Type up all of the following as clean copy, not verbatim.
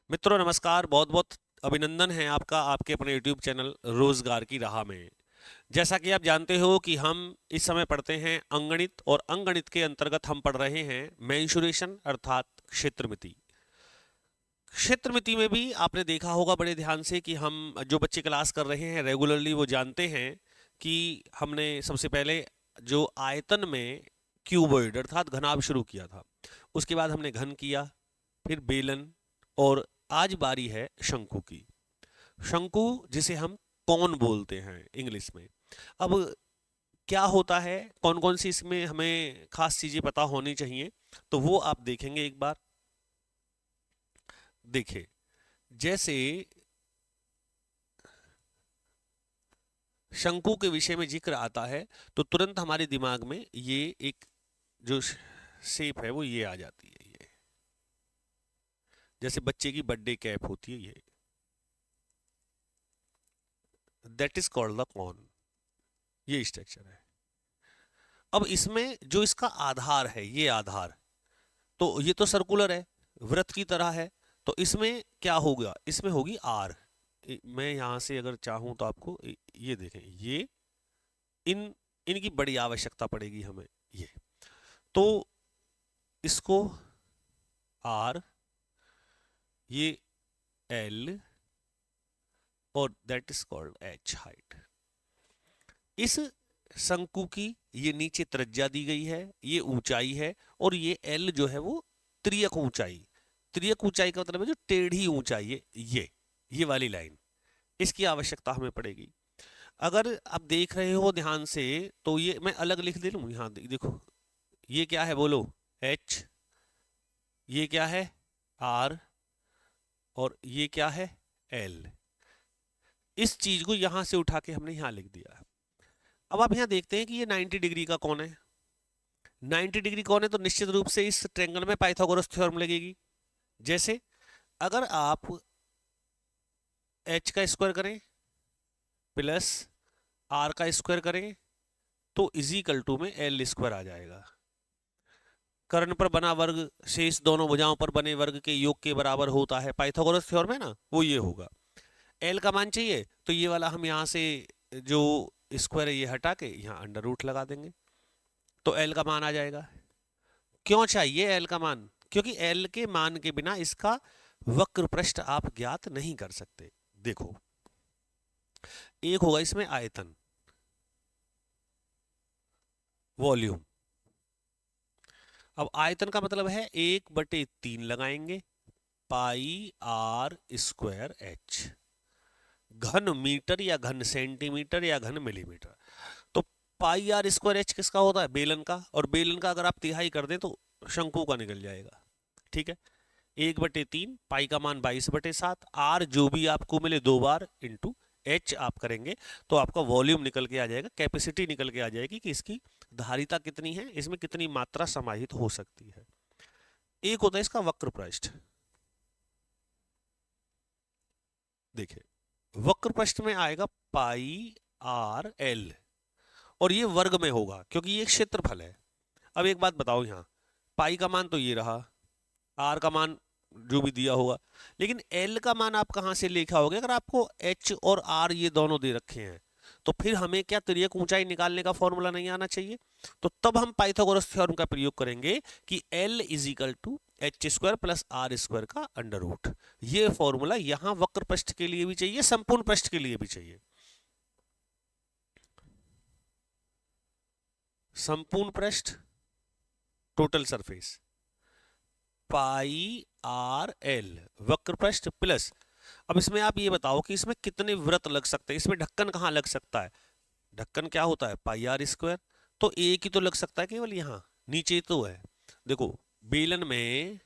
मित्रों नमस्कार। बहुत बहुत अभिनंदन है आपका आपके अपने YouTube चैनल रोजगार की राह में। जैसा कि आप जानते हो कि हम इस समय पढ़ते हैं अंगणित, और अंगणित के अंतर्गत हम पढ़ रहे हैं मेंशुरेशन अर्थात क्षेत्रमिति। क्षेत्रमिति में भी आपने देखा होगा बड़े ध्यान से कि हम जो बच्चे क्लास कर रहे हैं रेगुलरली वो जानते हैं कि हमने सबसे पहले जो आयतन में क्यूबॉइड अर्थात घनाभ शुरू किया था, उसके बाद हमने घन किया, फिर बेलन, और आज बारी है शंकु की। शंकु जिसे हम कौन बोलते हैं इंग्लिश में। अब क्या होता है, कौन कौन सी इसमें हमें खास चीजें पता होनी चाहिए, तो वो आप देखेंगे एक बार। देखिए, जैसे शंकु के विषय में जिक्र आता है तो तुरंत हमारे दिमाग में ये एक जो शेप है वो ये आ जाती है। ये जैसे बच्चे की बर्थडे कैप होती है, ये that is called the cone. ये स्ट्रक्चर है। अब इसमें जो इसका आधार है, ये आधार, तो ये तो सर्कुलर है, वृत्त की तरह है। तो इसमें क्या होगा, इसमें होगी आर। मैं यहां से अगर चाहूं तो आपको ये देखें, ये इन इनकी बड़ी आवश्यकता पड़ेगी हमें। ये तो इसको आर, ये एल, और that is called H height. इस शंकु की ये नीचे त्रिज्या दी गई है, ये ऊंचाई है, और ये एल जो है वो त्रियक ऊंचाई। त्रियक ऊंचाई का मतलब है जो टेढ़ी ऊंचाई है, ये वाली लाइन, इसकी आवश्यकता हमें पड़ेगी। अगर आप देख रहे हो ध्यान से तो ये मैं अलग लिख दे लूं। यहाँ देखो, ये क्या है बोलो, एच, ये क्या है आर, और ये क्या है एल। इस चीज को यहां से उठा के हमने यहां लिख दिया। अब आप यहां देखते हैं कि ये 90 डिग्री का कौन है। 90 डिग्री कौन है तो निश्चित रूप से इस ट्रायंगल में पाइथागोरस थ्योरम लगेगी। जैसे अगर आप एच का स्क्वायर करें प्लस आर का स्क्वायर करें तो इजिकल टू में एल स्क्वायर आ जाएगा। कर्ण पर बना वर्ग शेष दोनों भुजाओं पर बने वर्ग के योग के बराबर होता है, पाइथागोरस थ्योरम है ना, वो ये होगा। एल का मान चाहिए तो ये वाला हम यहाँ से जो स्क्वायर है ये हटा के यहाँ अंडर रूट लगा देंगे, तो एल का मान आ जाएगा। क्यों चाहिए एल का मान? क्योंकि एल के मान के बिना इसका वक्र पृष्ठ आप ज्ञात नहीं कर सकते। देखो, एक होगा इसमें आयतन, वॉल्यूम। अब आयतन का मतलब है 1/3 लगाएंगे पाई आर स्क्वायर एच। घन मीटर या घन सेंटीमीटर या घन मिलीमीटर। तो पाई आर स्क्वायर एच किसका होता है? बेलन का। और बेलन का अगर आप तिहाई कर दें तो शंकु का निकल जाएगा। ठीक है, 1/3, पाई का मान 22/7, आर जो भी आपको मिले 2 बार इंटू एच आप करेंगे तो आपका वॉल्यूम निकल के आ जाएगा, कैपेसिटी निकल के आ जाएगी कि इसकी धारिता कितनी है, इसमें कितनी मात्रा समाहित हो सकती है। एक होता है इसका वक्र पृष्ठ। देखिए, वक्र पृष्ठ में आएगा पाई आर एल, और ये वर्ग में होगा क्योंकि ये क्षेत्रफल है। अब एक बात बताओ, यहाँ पाई का मान तो ये रहा, आर का मान जो भी दिया होगा, लेकिन एल का मान आप कहां से लिखा होगा? अगर आपको एच और आर ये दोनों दे रखे हैं तो फिर हमें क्या तिर्यक ऊंचाई निकालने का फॉर्मूला नहीं आना चाहिए? तो तब हम पाइथागोरस थ्योरम का प्रयोग करेंगे कि L is equal to H square plus R square का अंडर रूट। ये फॉर्मूला यहां वक्र पृष्ठ के लिए भी चाहिए, संपूर्ण पृष्ठ के लिए भी चाहिए। संपूर्ण पृष्ठ, टोटल सरफेस, पाई आर एल वक्र पृष्ठ प्लस। अब इसमें आप ये बताओ कि इसमें कितने वृत्त लग सकते हैं, इसमें ढक्कन कहाँ लग सकता है? ढक्कन क्या होता है? पाई आर स्क्वायर। तो एक ही तो लग सकता है केवल, यहाँ नीचे तो है। देखो, बेलन में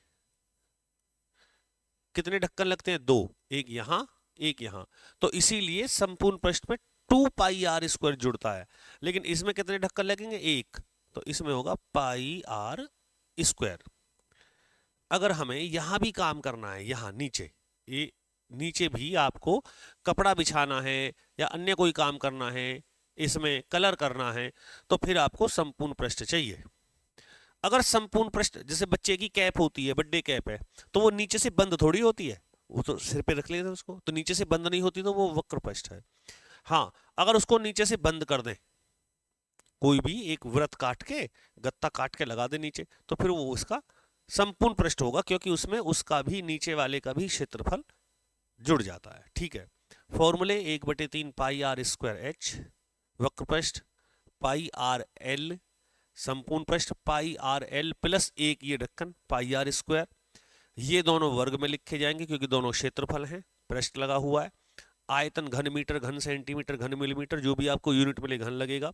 कितने ढक्कन लगते हैं? 2, एक यहाँ एक यहाँ। तो इसीलिए संपूर्ण पृष्ठ में 2 पाई आर स्क्वायर जुड़ता है, लेकिन इसमें कितने ढक्कन लगेंगे? एक। तो इसमें होगा पाई आर स्क्वायर। अगर हमें यहां भी काम करना है, यहां नीचे, ये नीचे भी आपको कपड़ा बिछाना है या अन्य कोई काम करना है, इसमें कलर करना है, तो फिर आपको संपूर्ण पृष्ठ चाहिए। अगर संपूर्ण पृष्ठ, जैसे बच्चे की कैप होती है, बर्थडे कैप है, तो वो नीचे से बंद थोड़ी होती है, वो तो सिर पे रख लेते उसको, तो नीचे से बंद नहीं होती तो वो वक्र पृष्ठ है। हाँ, अगर उसको नीचे से बंद कर दें, कोई भी एक वृत्त काट के, गत्ता काट के लगा दे नीचे, तो फिर वो उसका संपूर्ण पृष्ठ होगा, क्योंकि उसमें उसका भी नीचे वाले का भी क्षेत्रफल जुड़ जाता है। ठीक है, फॉर्मूले 1/3 पाई आर स्क्वायर एच वक्र पृष्ठ, पाई आर एल संपूर्ण पृष्ठ, पाई आर एल प्लस एक ये ढक्कन पाई आर स्क्वायर, ये दोनों वर्ग में लिखे जाएंगे क्योंकि दोनों क्षेत्रफल हैं, पृष्ठ लगा हुआ है। आयतन घन मीटर घन सेंटीमीटर घन मिलीमीटर, जो भी आपको यूनिट मिले घन लगेगा।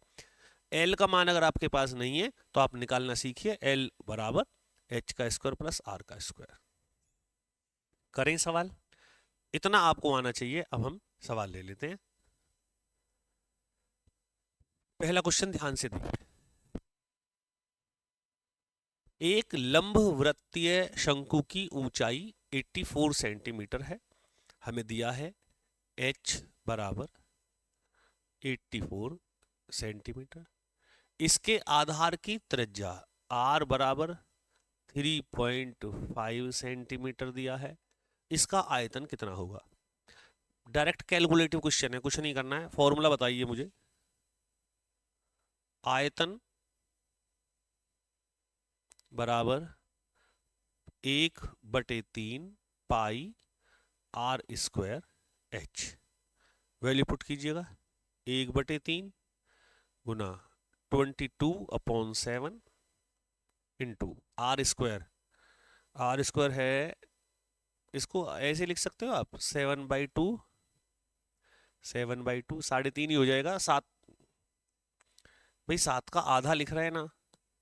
एल का मान अगर आपके पास नहीं है तो आप निकालना सीखिए, एल बराबर एच का स्क्वायर प्लस आर का स्क्वायर। करें सवाल, इतना आपको आना चाहिए। अब हम सवाल ले लेते हैं। पहला क्वेश्चन ध्यान से देखिए। एक लंबवृत्तीय शंकु की ऊंचाई 84 सेंटीमीटर है, हमें दिया है h बराबर 84 सेंटीमीटर, इसके आधार की त्रिज्या r बराबर 3.5 सेंटीमीटर दिया है, इसका आयतन कितना होगा। डायरेक्ट कैलकुलेटिव क्वेश्चन है, कुछ नहीं करना है, फॉर्मूला बताइए मुझे। आयतन बराबर 1/3 pi R square H, value put कीजिएगा, 1/3 गुना 22/7 into R square. R square है, इसको ऐसे लिख सकते हो आप 7/2, 7/2 3.5 ही हो जाएगा। 7, भाई 7 का आधा लिख रहे हैं ना,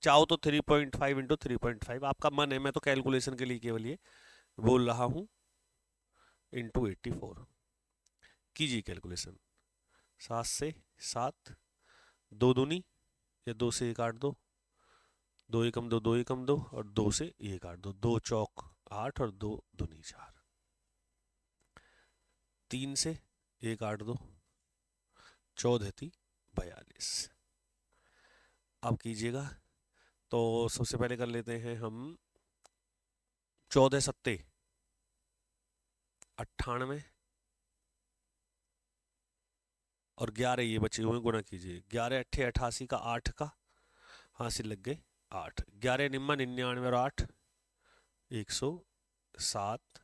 चाहो तो 3.5 इंटू 3.5, आपका मन है, मैं तो कैलकुलेशन के लिए केवल ये बोल रहा हूं, इंटू 84 कीजिए कैलकुलेशन। 7 से 7, 2 दूनी, या 2 से 1 काट दो, 2 एकम 2, 2 एकम 2, और 2 से ये काट दो, 2 चौक 8 और 2 दूनी 4, 3 से 1 काट दो, 14 थी 42। अब कीजिएगा, तो सबसे पहले कर लेते हैं हम 14 सत्ते 98 और 11 ये बचे हुए गुणा कीजिए, 11 अट्ठे 88 का 8 का हासिल लग गए 8, 11 निम्मा 99 और 8 107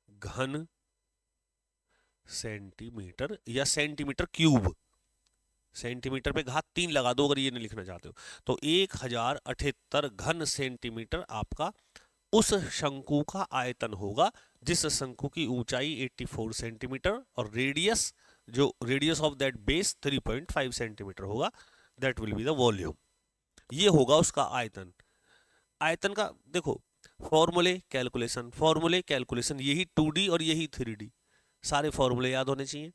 घन सेंटीमीटर या सेंटीमीटर क्यूब, सेंटीमीटर पे घात 3 लगा दो अगर ये नहीं लिखना चाहते हो, तो 1078 घन सेंटीमीटर आपका उस शंकु का आयतन होगा जिस शंकु की ऊंचाई 84 सेंटीमीटर और रेडियस, जो radius of that base 3.5 centimetre होगा, that will be the volume. ये होगा उसका आयतन। आयतन का देखो, फॉर्मूले कैलकुलेशन, फॉर्मूले कैलकुलेशन, यही 2D और यही 3D, सारे फॉर्मूले याद होने चाहिए।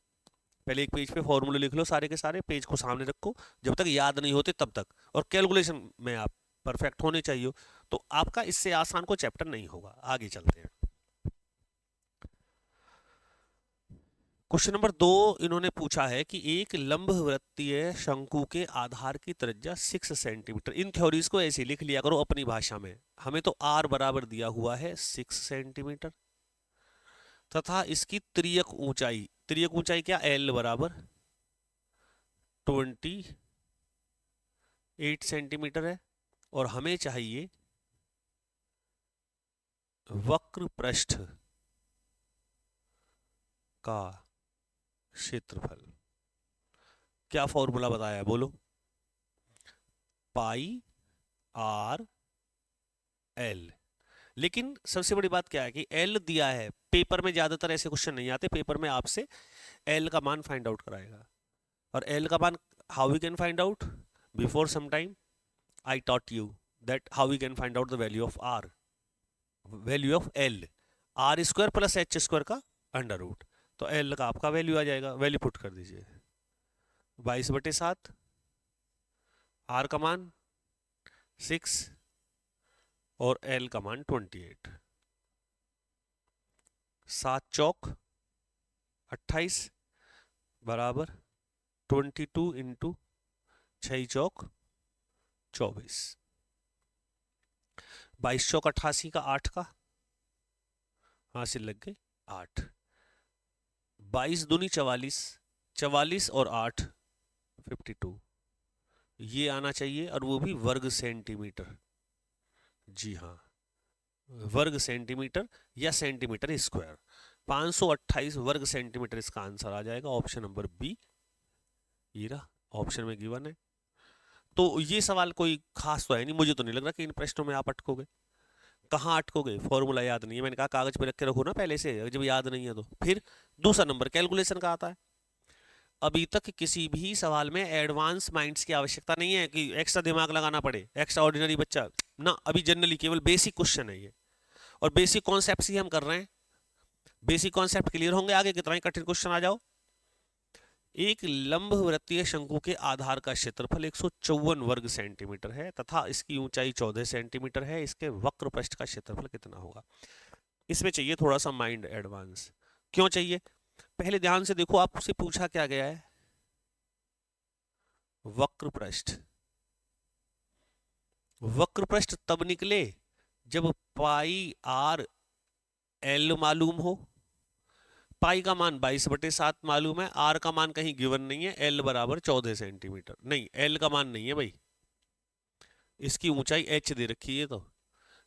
पहले एक पेज पे फॉर्मूले लिख लो सारे के सारे, पेज को सामने रखो, जब तक याद नहीं होते तब तक, और कैलकुलेशन में आप परफेक्ट होने चाहिए, तो आपका इससे आसान कोई चैप्टर नहीं होगा। आगे चलते हैं। क्वेश्चन नंबर 2 इन्होंने पूछा है कि एक लंबवृत्तीय शंकु के आधार की त्रिज्या 6 सेंटीमीटर, इन थ्योरीज को ऐसे लिख लिया करो अपनी भाषा में। हमें तो r बराबर दिया हुआ है 6 सेंटीमीटर, तथा इसकी तिर्यक ऊंचाई, तिर्यक ऊंचाई क्या, l बराबर 28 सेंटीमीटर है, और हमें चाहिए वक्र पृष्ठ का क्षेत्रफल। क्या फॉर्मूला बताया है बोलो, पाई आर एल। लेकिन सबसे बड़ी बात क्या है कि एल दिया है, पेपर में ज्यादातर ऐसे क्वेश्चन नहीं आते, पेपर में आपसे एल का मान फाइंड आउट कराएगा, और एल का मान how we can find out, before some time I taught you that how we can find out the value of R, value of L, R square plus H square का under root, तो L का आपका value आ जाएगा, value put कर दीजिए 22/7, are का मान 6 और एल का मान 28, 7 चौक 28 बराबर 22 इंटू 6 चौक 24, 22 चौक 88 का 8 का हासिल लग गए 8, 22 दूनी 44, 44 और 8 52, ये आना चाहिए, और वो भी वर्ग सेंटीमीटर। जी हाँ, वर्ग सेंटीमीटर या सेंटीमीटर स्क्वायर। 528 वर्ग सेंटीमीटर इसका आंसर आ जाएगा, ऑप्शन नंबर बी। ये रहा, ऑप्शन में गिवन है। तो ये सवाल कोई खास तो है नहीं, मुझे तो नहीं लग रहा कि इन प्रश्नों में आप अटकोगे। कहाँ अटकोगे, फॉर्मूला याद नहीं है, मैंने कहा कागज पे रख के रखो ना पहले से, जब याद नहीं है तो। फिर दूसरा नंबर कैलकुलेशन का आता है। अभी तक किसी भी सवाल में एडवांस माइंड्स की आवश्यकता नहीं है कि एक्स्ट्रा दिमाग लगाना पड़े, एक्स्ट्रा ऑर्डिनरी बच्चा ना। अभी जनरली केवल बेसिक क्वेश्चन है ये, और बेसिक कॉन्सेप्ट ही हम कर रहे हैं। बेसिक कॉन्सेप्ट क्लियर होंगे, आगे कितना ही कठिन क्वेश्चन आ जाओ। एक लंबवृत्तीय शंकु के आधार का क्षेत्रफल 154 वर्ग सेंटीमीटर है तथा इसकी ऊंचाई 14 सेंटीमीटर है। इसके वक्र पृष्ठ का क्षेत्रफल कितना होगा? इसमें चाहिए थोड़ा सा माइंड एडवांस। क्यों चाहिए? पहले ध्यान से देखो, आपसे पूछा क्या गया है, वक्र पृष्ठ। वक्र पृष्ठ तब निकले जब पाई आर एल मालूम हो। पाई का मान 22/7 मालूम है, आर का मान कहीं गिवन नहीं है, एल बराबर 14 सेंटीमीटर। नहीं, एल का मान नहीं है भाई, इसकी ऊंचाई एच दे रखी है। तो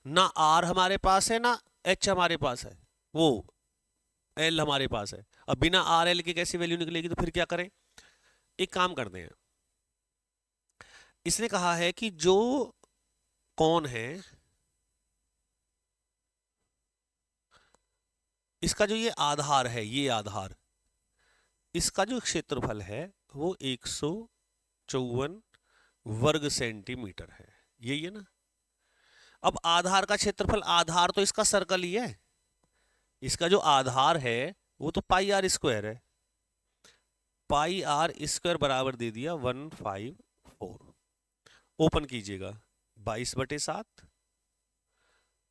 ना आर हमारे पास है ना एच हमारे पास है, वो एल हमारे पास है। अब बिना आर एल के कैसी वैल्यू निकलेगी? तो फिर क्या करें, एक काम करते हैं। इसने कहा है कि जो कौन है, इसका जो ये आधार है, ये आधार, इसका जो क्षेत्रफल है वो 154 वर्ग सेंटीमीटर है, यही है ना। अब आधार का क्षेत्रफल, आधार तो इसका सर्कल ही है, इसका जो आधार है वो तो पाई आर स्क्वायर है। पाई आर स्क्वायर बराबर दे दिया 154। ओपन कीजिएगा, 22/7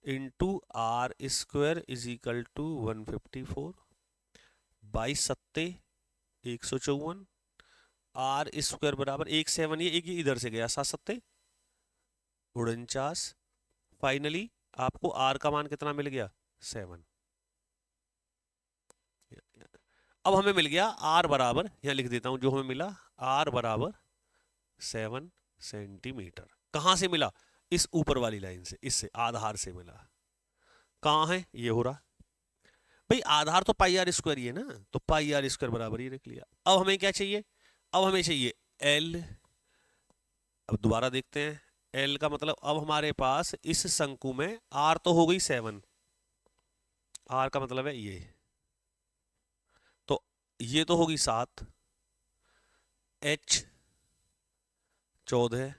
into R square is equal to 154। 22 × 154, R square बराबर 17, ये एक इधर से गया, 7 × 7 = 49। फाइनली आपको आर का मान कितना मिल गया? 7। अब हमें मिल गया आर बराबर, यहां लिख देता हूं जो हमें मिला, आर बराबर 7 सेंटीमीटर। कहां से मिला? इस ऊपर वाली लाइन से, इससे आधार से मिला। कहां है ये हो रहा भाई, आधार तो पाई आर स्क्वायर ही है ना, तो पाई आर स्क्वायर बराबर ही रख लिया। अब हमें क्या चाहिए? अब हमें चाहिए एल। अब दोबारा देखते हैं, एल का मतलब अब हमारे पास इस शंकु में आर तो हो गई 7, आर का मतलब है ये, तो ये तो होगी 7, एच 14,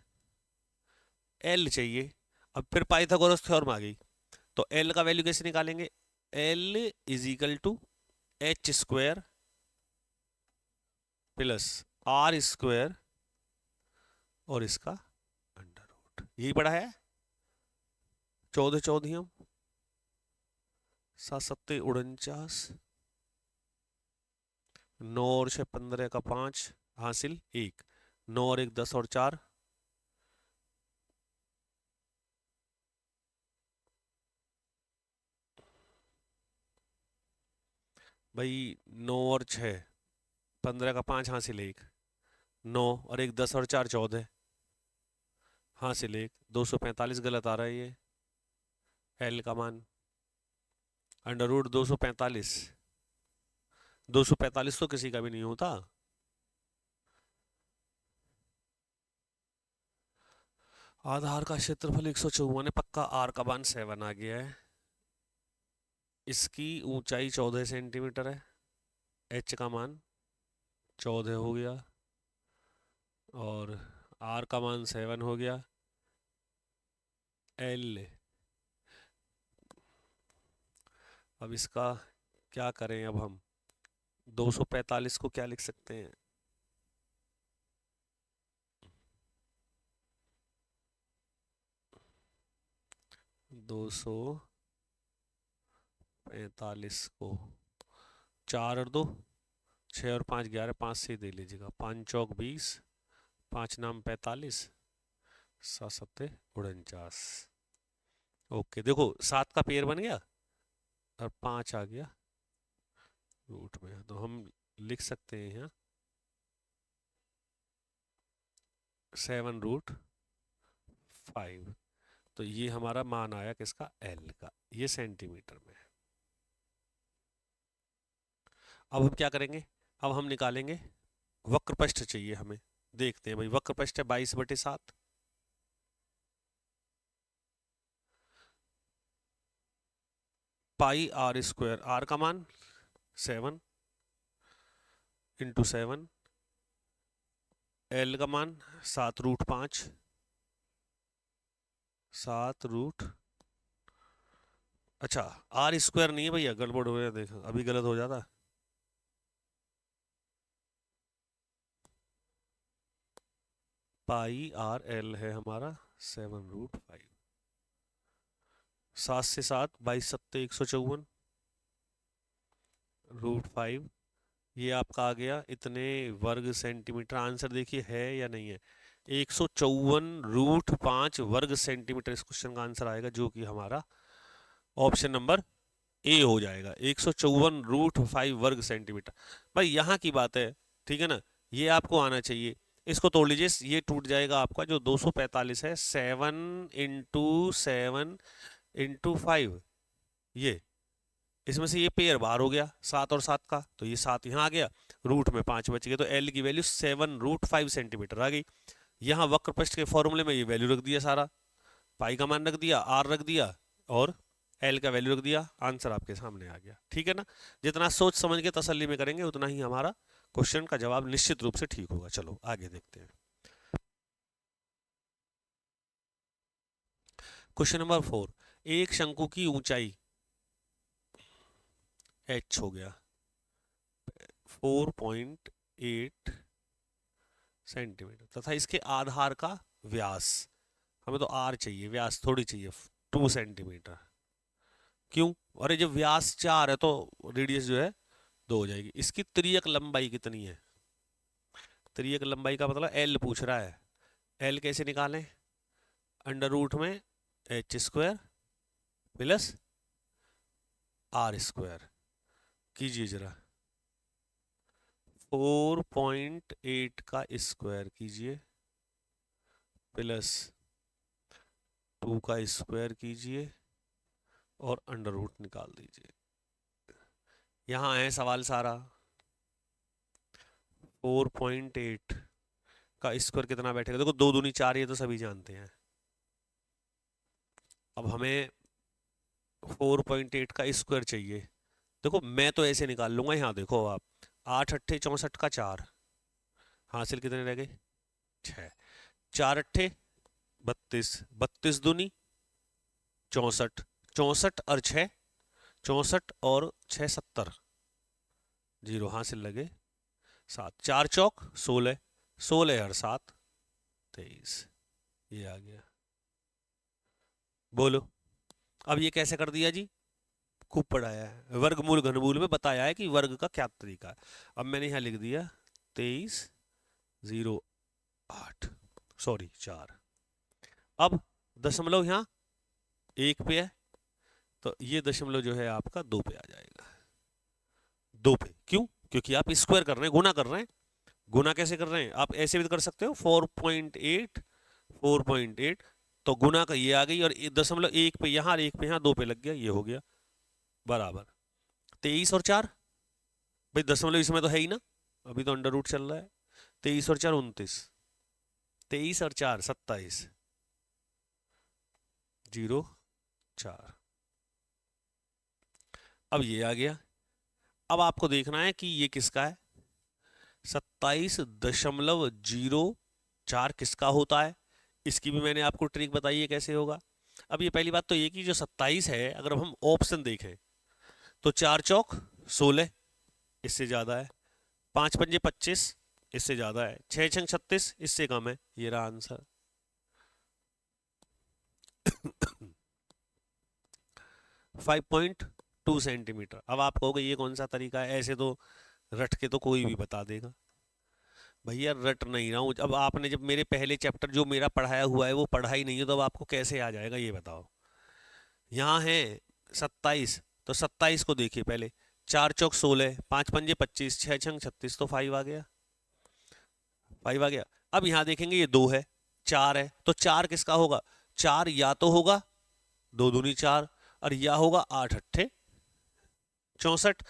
एल चाहिए। अब फिर पाइथागोरस थ्योरम आ गई, तो एल का वैल्यू कैसे निकालेंगे? L is equal to H square plus R square और इसका अंडर रूट, यही पड़ा है। 14 चौधियम, 7 × 7 = 49, 9 और 6 15 का 5 हासिल 1, 9 और 1 10 और 4 भाई, 9 और 6 15 का 5 हासिल 1, 9 और 1 10 और 4 14 हासिल 1, 245 गलत आ रहा है ये एल का मान। अंडर रूट 245, 245 तो किसी का भी नहीं होता। आधार का क्षेत्रफल 154 है, पक्का आर का मान 7 आ गया है। इसकी ऊंचाई 14 सेंटीमीटर है, एच का मान 14 हो गया, और आर का मान 7 हो गया। एल, अब इसका क्या करें? अब हम 245 को क्या लिख सकते हैं? 245 को 4 और 2 6 और 5 11, 5 से दे लीजिएगा, 5 चौक 20, 5 नाम 45, 7 7 49। ओके, देखो 7 का पेयर बन गया और 5 आ गया, रूट में, तो हम लिख सकते हैं यहाँ 7√5। तो ये हमारा मान आया किसका, एल का, ये सेंटीमीटर में है। अब हम क्या करेंगे, अब हम निकालेंगे वक्रपष्ठ चाहिए हमें। देखते हैं भाई, वक्रपष्ठ है 22/7, पाई आर स्क्वायर, आर का मान 7 × 7, एल का मान 7√5, 7 अच्छा आर स्क्वायर नहीं है भैया, गड़बड़ हो गया, देखो अभी गलत हो जाता। पाई आर एल है हमारा 7√5, 7 से 7, 22 सत्ते 154, √5, ये आपका आ गया इतने वर्ग सेंटीमीटर। आंसर देखिए है या नहीं है, 154√5 वर्ग सेंटीमीटर इस क्वेश्चन का आंसर आएगा, जो कि हमारा ऑप्शन नंबर ए हो जाएगा, 154√5 वर्ग सेंटीमीटर। भाई यहाँ की बात है, ठीक है ना, ये आपको आना चाहिए। इसको तोड़ लीजिए, ये टूट जाएगा आपका जो 245 है, 7 × 7 × 5, ये इसमें से ये पेयर बाहर हो गया 7 और 7 का, तो ये 7 यहाँ आ गया, रूट में 5 बच गए, तो एल की वैल्यू 7√5 सेंटीमीटर आ गई। यहाँ वक्रपष्ठ के फॉर्मूले में ये वैल्यू रख दिया सारा, पाई का मान रख दिया, आर रख दिया और एल का वैल्यू रख दिया, आंसर आपके सामने आ गया। ठीक है ना, जितना सोच समझ के तसल्ली में करेंगे उतना ही हमारा क्वेश्चन का जवाब निश्चित रूप से ठीक होगा। चलो आगे देखते हैं। क्वेश्चन नंबर 4, एक शंकु की ऊंचाई h हो गया 4.8 सेंटीमीटर तथा इसके आधार का व्यास, हमें तो r चाहिए, व्यास थोड़ी चाहिए, 2 सेंटीमीटर। क्यों, अरे जब व्यास 4 है तो रेडियस जो है 2 हो जाएगी। इसकी त्रियक लंबाई कितनी है, त्रियक लंबाई का मतलब l पूछ रहा है, l कैसे निकालें, √ में h² प्लस r² कीजिए जरा, 4.8 का स्क्वायर कीजिए प्लस 2 का स्क्वायर कीजिए और √ निकाल दीजिए। यहाँ है सवाल सारा, 4.8 का स्क्वायर कितना बैठेगा, देखो 2 दूनी 4, ये तो सभी जानते हैं। अब हमें 4.8 का स्क्वायर चाहिए, देखो मैं तो ऐसे निकाल लूंगा, यहाँ देखो आप, 8 अट्ठे 64 का 4, हासिल कितने रह गए 6, 4 अट्ठे 32, 32 दूनी 64, 64 और 6, 64 और 6 70, 0 हासिल लगे 7, 4 चौक 16, 16 और 7 23, ये आ गया। बोलो अब ये कैसे कर दिया जी, खूब पढ़ाया है, वर्गमूल घनमूल में बताया है कि वर्ग का क्या तरीका है। अब मैंने यहाँ लिख दिया 23.08, सॉरी 4। अब दशमलव यहाँ 1 पे है, तो ये दशमलव जो है आपका 2 पे आ जाएगा, 2 पे। क्यों, क्योंकि आप स्क्वायर कर रहे हैं, गुना कर रहे हैं। गुना कैसे कर रहे हैं, आप ऐसे भी कर सकते हो, 4.8 4.8, तो गुना का ये आ गई, और दशमलव 1 पे यहाँ, 1 पे यहाँ, 2 पे लग गया, ये हो गया बराबर 23 और 4, भाई दशमलव इसमें तो है ही ना, अभी तो √ चल रहा है, 23 और 4 29, 23 और 4 27, 0 4। अब ये आ गया, अब आपको देखना है कि ये किसका है, 27.04 किसका होता है, इसकी भी मैंने आपको ट्रिक बताई है कैसे होगा। अब ये पहली बात तो ये कि जो 27 है, अगर हम ऑप्शन देखें तो 4 चौक 16, इससे ज़्यादा है, 5 पंजे 25, इससे ज़्यादा है, 6 छंग 36, इससे कम है, ये रहा आंसर। 5.2 सेंटीमीटर। अब आप कहोगे ये कौन सा तरीका है, ऐसे तो रट के तो कोई भी बता देगा। भैया रट नहीं रहा हूँ, अब आपने जब मेरे पहले चैप्टर जो मेरा पढ़ाया हुआ है वो पढ़ा ही नहीं है, तो अब आपको कैसे आ जाएगा ये बताओ। यहाँ है 27, तो 27 को देखिए पहले, 4 चौक 16, 5 पंजे 25, 6 छंग 36, तो 5 आ गया, 5 आ गया। अब यहां देखेंगे ये 2 है, 4 है, तो 4 किसका होगा? 4 या तो होगा 2 दूनी 4, और या होगा 8 अट्ठे 64।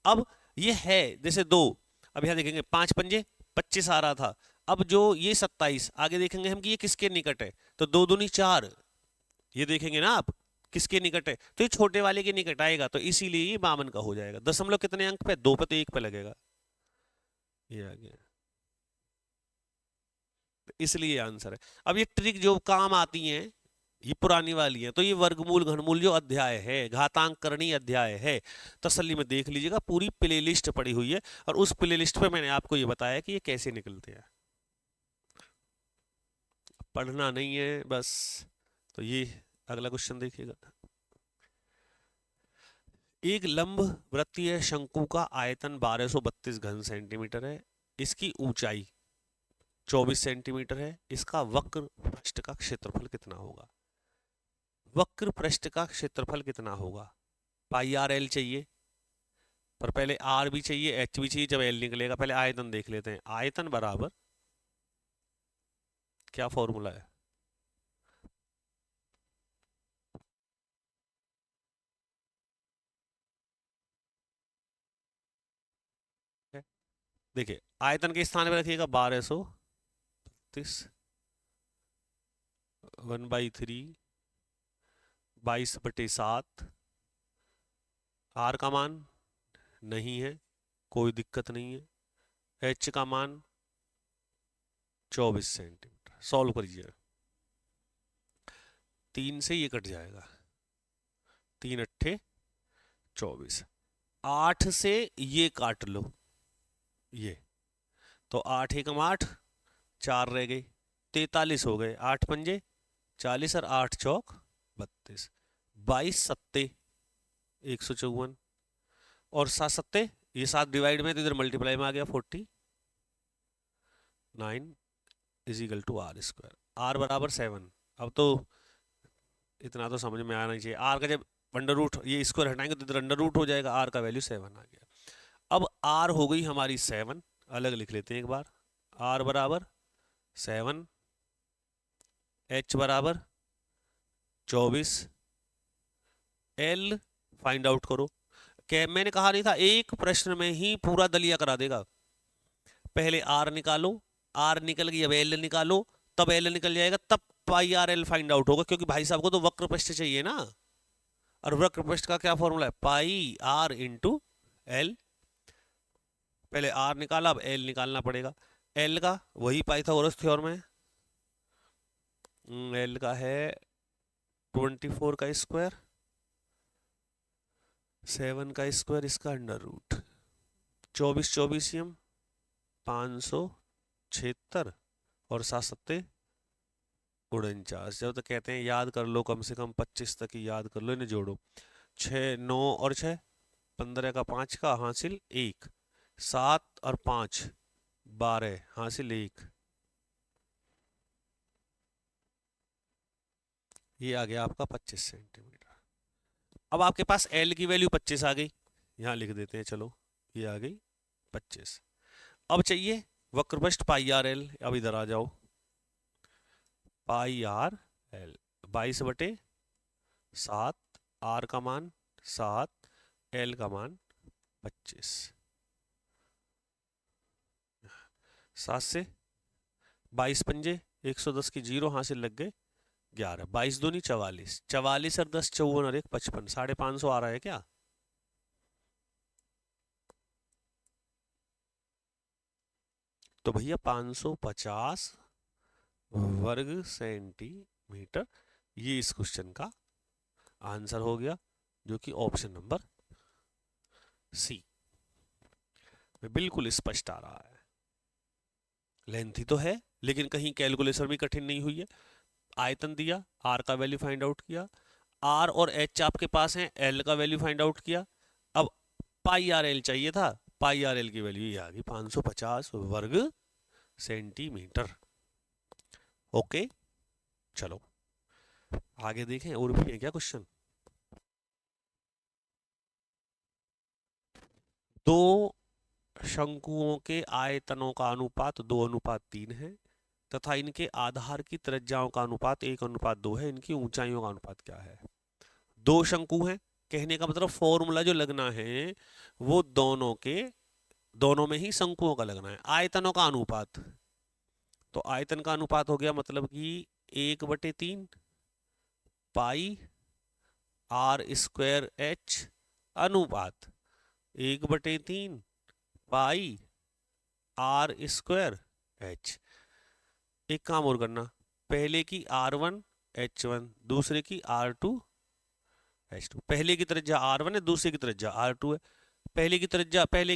अब ये है जैसे 2, अब यहां देखेंगे 5 पंजे 25 आ रहा था। अब जो ये 27 आगे देखेंगे हम कि ये किसके निकट है, तो 2 दूनी 4, ये देखेंगे ना आप किसके निकट है, तो ये छोटे वाले के निकट आएगा, तो इसीलिए ये 52 का हो जाएगा। दशमलव कितने अंक पे? 2 पे, तो 1 पे लगेगा, ये आ गया, तो इसलिए आंसर है। अब ये ट्रिक जो काम आती है ये पुरानी वाली है, तो ये वर्गमूल घनमूल जो अध्याय है, घातांक करणी अध्याय है, तसल्ली में देख लीजिएगा, पूरी प्लेलिस्ट पड़ी हुई है, और उस प्लेलिस्ट पे मैंने आपको ये बताया कि ये कैसे निकलते हैं। पढ़ना नहीं है बस, तो ये अगला क्वेश्चन देखिएगा। एक लंब वृत्तीय शंकु का आयतन 1232 घन सेंटीमीटर है, इसकी ऊंचाई 24 सेंटीमीटर है, इसका वक्र पृष्ठ का क्षेत्रफल कितना होगा? वक्र पृष्ठ का क्षेत्रफल कितना होगा? पाई आर एल चाहिए, पर पहले आर भी चाहिए, एच भी चाहिए, जब एल निकलेगा। पहले आयतन देख लेते हैं। आयतन बराबर क्या फॉर्मूला है? देखिए आयतन के स्थान पर रखिएगा 1232, 1/3, 22/7। आर का मान नहीं है, कोई दिक्कत नहीं है। एच का मान 24 सेंटीमीटर। सॉल्व करिए, 3 से ये कट जाएगा, 3 अट्ठे 24, 8 से ये काट लो, ये तो 8 एकम 8, 4 रह गई, 43 हो गए, 8 पंजे 40 और 8 चौक 32, 22 सत्ते 154, और 7 सत्ते ये 7 डिवाइड में, तो इधर मल्टीप्लाई में आ गया 49 is equal to R square. R बराबर 7। अब तो इतना तो समझ में आना चाहिए, आर का जब अंडर रूट ये स्क्वायर हटाएंगे तो इधर अंडर रूट हो जाएगा, आर का वैल्यू 7 आ गया। अब आर हो गई हमारी 7, अलग लिख लेते हैं एक बार। आर बराबर 7, एच बराबर 24, एल फाइंड आउट करो। क्या मैंने कहा नहीं था एक प्रश्न में ही पूरा दलिया करा देगा? पहले आर निकालो, आर निकल गई, अब एल निकालो, तब एल निकल जाएगा, तब पाई आर एल फाइंड आउट होगा, क्योंकि भाई साहब को तो वक्र पृष्ठ चाहिए ना, और वक्र पृष्ठ का क्या फॉर्मूला है? पाई आर इंटू एल। पहले आर निकाला, अब एल निकालना पड़ेगा। एल का वही पाइथागोरस थ्योरम है, एल का है 24 का स्क्वायर, 7 का स्क्वायर, इसका अंडर रूट, 24 24 576, और 7 सत्ते 49। जब तक कहते हैं याद कर लो, कम से कम 25 तक ही याद कर लो, इन्हें जोड़ो। 6 9 और 6 15 का 5 का हासिल 1, 7 और 5 12 हासिल 1, ये आ गया आपका 25 सेंटीमीटर। अब आपके पास एल की वैल्यू 25 आ गई, यहाँ लिख देते हैं, चलो ये आ गई 25। अब चाहिए वक्रपृष्ठ पाई आर एल। अब इधर आ जाओ, पाई आर एल 22/7, आर का मान 7, एल का मान 25। 7 से 22 पंजे 110 की 0 हासिल लग गए 11, 22 दूनी 44, 44 और 10 54 और 1 55, 550 आ रहा है क्या? तो भैया 550 वर्ग सेंटीमीटर, ये इस क्वेश्चन का आंसर हो गया, जो कि ऑप्शन नंबर सी में बिल्कुल स्पष्ट आ रहा है। लेंथी तो है, लेकिन कहीं कैलकुलेशन भी कठिन नहीं हुई है। आयतन दिया, आर का वैल्यू फाइंड आउट किया, आर और एच आपके पास है, एल का वैल्यू फाइंड आउट किया। अब पाई आर एल चाहिए था, पाई आर एल की वैल्यू ये आ गई 550 वर्ग सेंटीमीटर। ओके, चलो आगे देखें, और भी है क्या क्वेश्चन? दो शंकुओं के आयतनों का अनुपात 2:3 है तथा इनके आधार की त्रिज्याओं का अनुपात 1:2 है। इनकी ऊंचाइयों का अनुपात क्या है? दो शंकु हैं, कहने का मतलब फॉर्मूला जो लगना है वो दोनों में ही शंकुओं का लगना है। आयतनों का अनुपात, तो आयतन का अनुपात हो गया मतलब कि 1/3 पाई r² h अनुपात 1/3 पाई r² h। एक काम और करना, पहले की r1 h1 दूसरे की r2 h2। पहले की त्रिज्या r1 है, दूसरे की त्रिज्या r2 है। पहले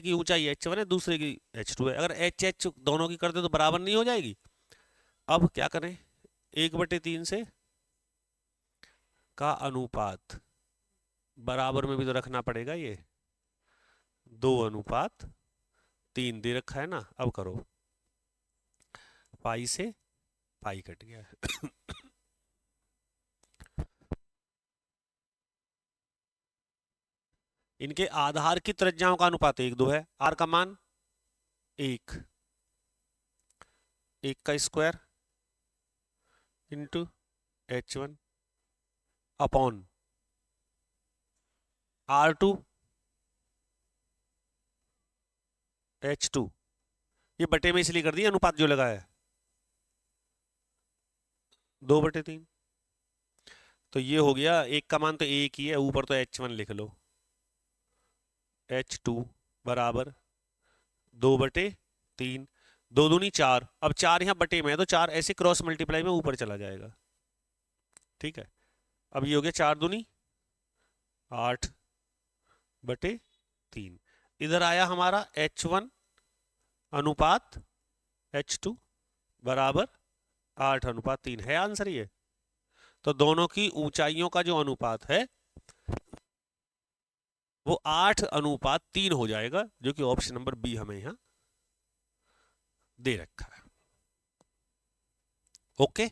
की ऊंचाई h1 है, दूसरे की h2 है। अगर h दोनों की करते तो बराबर नहीं हो जाएगी? अब क्या करें, 1/3 से का अनुपात बराबर में भी तो रखना पड़ेगा। ये 2:3 दे रखा है ना। अब करो, पाई से पाई कट गया है। इनके आधार की त्रिज्याओं का अनुपात 1:2 है। r का मान 1 का square into h1 upon r2 h2। ये बटे में इसलिए कर दिया अनुपात जो लगा है 2/3। तो ये हो गया, एक का मान तो एक ही है, ऊपर तो h1 लिख लो, h2 बराबर 2/3। 2 दूनी 4, अब 4 यहाँ बटे में है तो 4 ऐसे क्रॉस मल्टीप्लाई में ऊपर चला जाएगा। ठीक है, अब ये हो गया 4 दूनी 8/3। इधर आया हमारा h1 अनुपात h2 बराबर 8:3 है आंसर ये। तो दोनों की ऊंचाइयों का जो अनुपात है वो 8:3 हो जाएगा, जो कि ऑप्शन नंबर बी हमें यहां दे रखा है। ओके,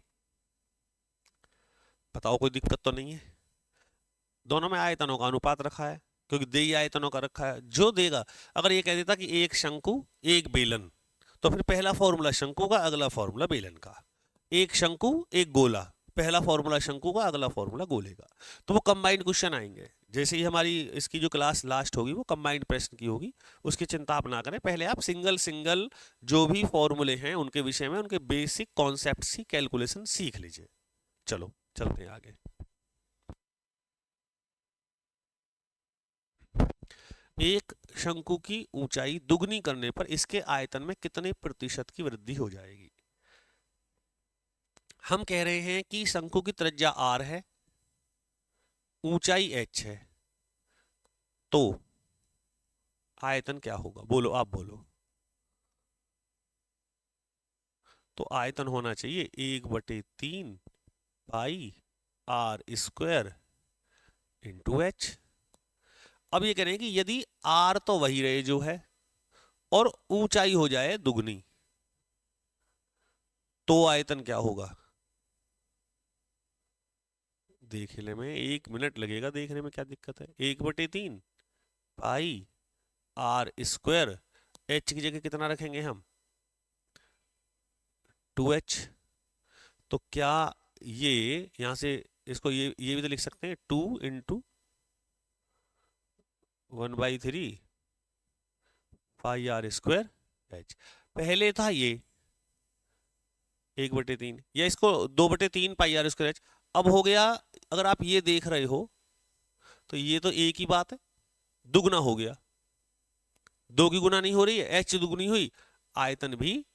बताओ कोई दिक्कत तो नहीं है? दोनों में आयतनों का अनुपात रखा है, क्योंकि दे ही आयतनों का रखा है। जो देगा, अगर ये कह देता कि एक शंकु एक बेलन, तो फिर पहला फॉर्मूला शंकु का, अगला फॉर्मूला बेलन का। एक शंकु एक गोला, पहला फॉर्मूला शंकु का, अगला फॉर्मूला गोले का। तो वो कंबाइंड क्वेश्चन आएंगे। जैसे ही हमारी इसकी जो क्लास लास्ट होगी वो कंबाइंड प्रश्न की होगी, उसकी चिंता आप ना करें। पहले आप सिंगल सिंगल जो भी फॉर्मूले हैं उनके विषय में, उनके बेसिक कॉन्सेप्ट की कैलकुलेशन सीख लीजिए। चलो चलते हैं आगे। एक शंकु की ऊंचाई दुगनी करने पर इसके आयतन में कितने प्रतिशत की वृद्धि हो जाएगी? हम कह रहे हैं कि शंकु की त्रिज्या r है, ऊंचाई h है, तो आयतन क्या होगा? बोलो, आप बोलो। तो आयतन होना चाहिए 1/3 पाई r² इंटू h। अब ये कह रहे हैं कि यदि r तो वही रहे जो है और ऊंचाई हो जाए दुगनी, तो आयतन क्या होगा? देखने में 1 मिनट लगेगा, देखने में क्या दिक्कत है। 1/3 पाई r², h की जगह कितना रखेंगे हम? 2h। तो क्या ये यहां से इसको ये भी तो लिख सकते हैं, 2 इंटू 1/3 पाई r² h। पहले था ये 1/3, या इसको 2/3 पाई r² h। अब हो गया, अगर आप ये देख रहे हो तो ये तो एक ही बात है, दुगना हो गया। दो की गुना नहीं हो रही है, h दुगनी हुई, आयतन भी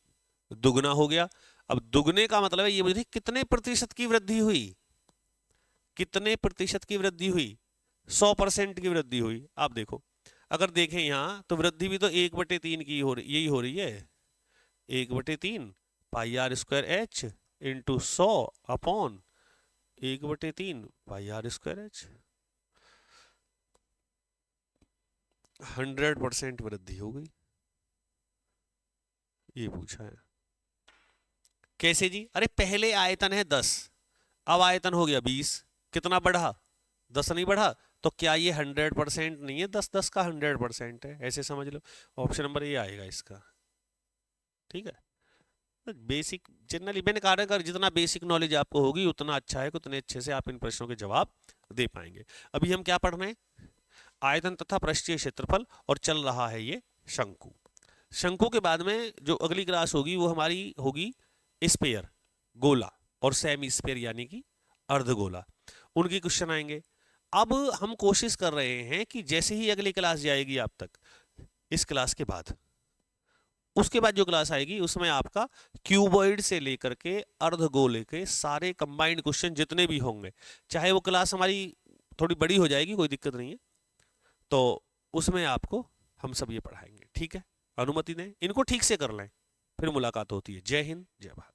दुगना हो गया। अब दुगने का मतलब है ये मुझे कितने प्रतिशत की वृद्धि हुई? कितने प्रतिशत की वृद्धि हुई? 100% की वृद्धि हुई। आप देखो, अगर देखें यहां तो वृद्धि भी तो 1/3 की हो रही, यही हो रही है। 1/3 पाई r² h इंटू 100 अपॉन 1/3 पाई r² h। 100% वृद्धि हो गई, ये पूछा है। कैसे जी? अरे पहले आयतन है 10, अब आयतन हो गया 20, कितना बढ़ा? 10 नहीं बढ़ा, तो क्या ये 100% नहीं है, 10-10 का 100% है, ऐसे समझ लो। ऑप्शन नंबर ये आएगा इसका। ठीक है, बेसिक जनरली मैंने कहा अगर जितना बेसिक नॉलेज आपको होगी उतना अच्छा है, उतने अच्छे से आप इन प्रश्नों के जवाब दे पाएंगे। अभी हम क्या पढ़ रहे हैं, आयतन तथा पृष्ठीय क्षेत्रफल, और चल रहा है ये शंकु। शंकु के बाद में जो अगली क्लास होगी वो हमारी होगी स्पेयर, गोला, और सेमी स्पेयर यानी कि अर्धगोला, उनके क्वेश्चन आएंगे। अब हम कोशिश कर रहे हैं कि जैसे ही अगली क्लास जाएगी आप तक, इस क्लास के बाद, उसके बाद जो क्लास आएगी उसमें आपका क्यूबॉइड से लेकर के अर्धगोले के सारे कंबाइंड क्वेश्चन जितने भी होंगे, चाहे वो क्लास हमारी थोड़ी बड़ी हो जाएगी, कोई दिक्कत नहीं है, तो उसमें आपको हम सब ये पढ़ाएंगे। ठीक है, अनुमति दें, इनको ठीक से कर लें, फिर मुलाकात होती है। जय हिंद, जय भारत।